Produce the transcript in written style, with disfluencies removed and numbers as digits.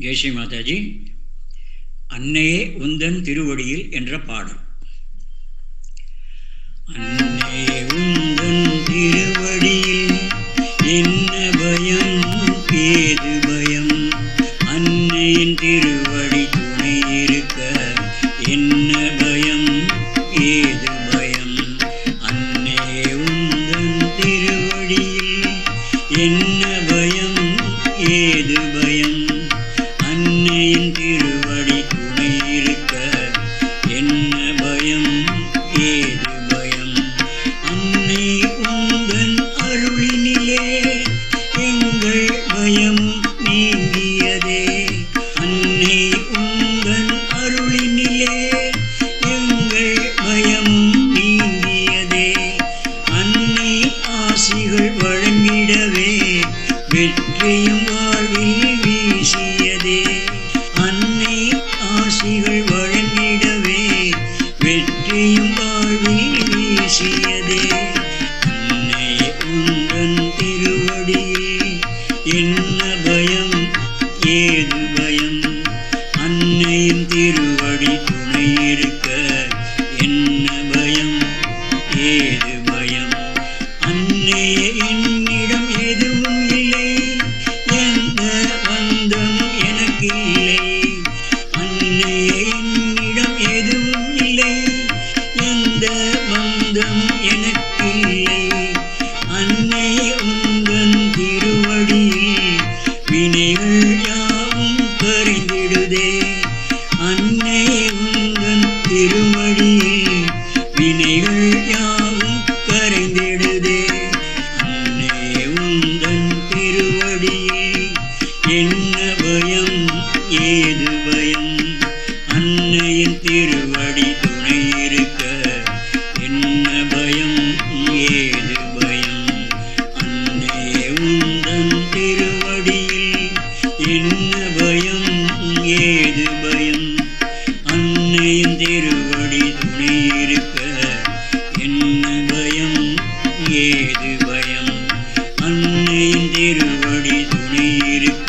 ஜெய் ஸ்ரீ மாதாஜி. அன்னையே உந்தன் திருவடியில் என்ற பாடல். அன்னையே உந்தன் திருவடியில் என்ன பயம் ஏது பயம், அன்னையின் திருவடி துணை இருக்க என்ன பயம் ஏது பயம். அன்னையே உந்தன் திருவடியில் என்ன பயம் ஏது பயம், அன்னையின் திருவடி துணை இருக்க என்ன பயம் ஏது பயம். அன்னை உந்தன் அருளினிலே எங்கள் பயம் நீங்கியதே, அன்னை உந்தன் அருளினிலே எங்கள் பயம் நீங்கியதே. அன்னை ஆசிகள் வழங்கிடவே வெற்றியும் வாழ்வில் வீசியதே, அன்னை ஆசிகள் வழங்கிடவே வெற்றியும் வாழ்வில் வீசியதே. அன்னை உந்தன் திருவடியில் என்ன பயம் ஏது பயம், அன்னையின் திருவடி துணை இருக்க என்ன பயம் ஏது பயம். அன்னையே என்னிடம் எதுவும் இல்லை, எந்த பந்தம் எனக்கு இல்லை. அன்னையே என்னிடம் எதுவும் இல்லை, எந்த பந்தம் எனக்கு இல்லை. அன்னை உந்தன் திருவடியில் வினைகள் யாவும் கரைந்திடுதே, அன்னை உந்தன் திருவடியில் வினைகள் யாவும் கரைந்திடுதே. அன்னை உந்தன் திருவடியில் என்ன பயம் ஏது பயம், அன்னையின் திருவடி துணை இருக்க என்ன பயம் ஏது பயம். அன்னை உந்தன் திருவடியில் என்ன பயம் ஏது பயம், அன்னையின் திருவடி துணை இருக்க என்ன பயம் ஏது பயம். அன்னையின் திருவடி துணை இருக்க